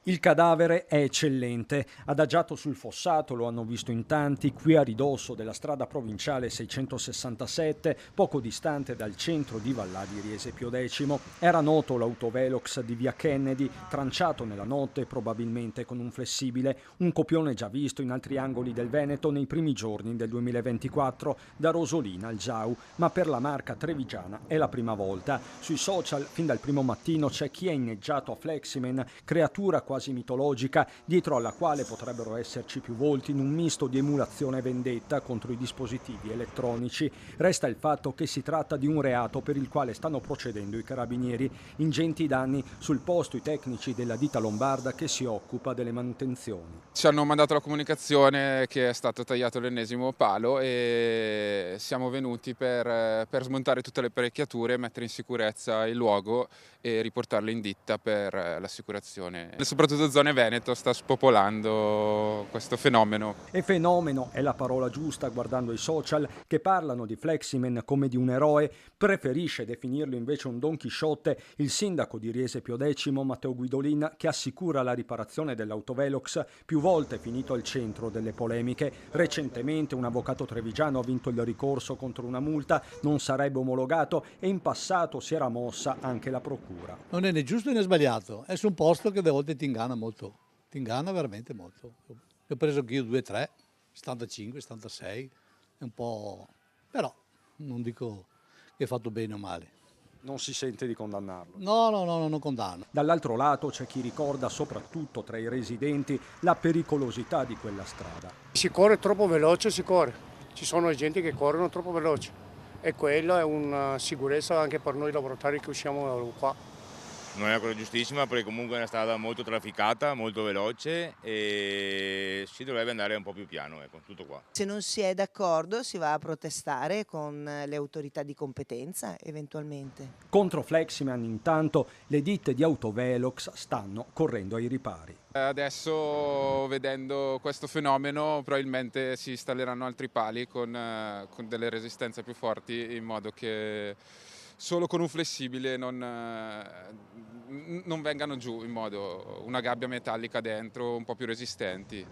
Il cadavere è eccellente, adagiato sul fossato, lo hanno visto in tanti, qui a ridosso della strada provinciale 667, poco distante dal centro di Vallà di Riese Pio X. Era noto l'autovelox di via Kennedy, tranciato nella notte probabilmente con un flessibile, un copione già visto in altri angoli del Veneto nei primi giorni del 2024, da Rosolina al Giau, ma per la marca trevigiana è la prima volta. Sui social, fin dal primo mattino, c'è chi è inneggiato a Fleximan, creatura quasi mitologica, dietro alla quale potrebbero esserci più volti in un misto di emulazione e vendetta contro i dispositivi elettronici. Resta il fatto che si tratta di un reato per il quale stanno procedendo i carabinieri. Ingenti danni sul posto i tecnici della ditta lombarda che si occupa delle manutenzioni. Ci hanno mandato la comunicazione che è stato tagliato l'ennesimo palo e siamo venuti per smontare tutte le apparecchiature, mettere in sicurezza il luogo e riportarle in ditta per l'assicurazione. E soprattutto zone Veneto sta spopolando questo fenomeno. E fenomeno è la parola giusta guardando i social che parlano di Fleximan come di un eroe, preferisce definirlo invece un Don Chisciotte il sindaco di Riese Pio X, Matteo Guidolin, che assicura la riparazione dell'autovelox, più volte finito al centro delle polemiche. Recentemente un avvocato trevigiano ha vinto il ricorso contro una multa, non sarebbe omologato e in passato si era mossa anche la procura. Non è né giusto né sbagliato, è su un posto che a volte ti inganna molto, ti inganna veramente molto. Ne ho preso anch'io 2-3, 75, 76, è un po'... però non dico che è fatto bene o male. Non si sente di condannarlo. No, non condanno. Dall'altro lato c'è chi ricorda, soprattutto tra i residenti, la pericolosità di quella strada. Si corre troppo veloce, si corre. Ci sono gente che corrono troppo veloce e quello è una sicurezza anche per noi lavoratori che usciamo qua. Non è una cosa giustissima perché comunque è una strada molto trafficata, molto veloce e si dovrebbe andare un po' più piano, ecco, tutto qua. Se non si è d'accordo si va a protestare con le autorità di competenza eventualmente. Contro Fleximan intanto le ditte di autovelox stanno correndo ai ripari. Adesso, vedendo questo fenomeno, probabilmente si installeranno altri pali con delle resistenze più forti, in modo che solo con un flessibile non vengano giù, in modo una gabbia metallica dentro, un po' più resistenti.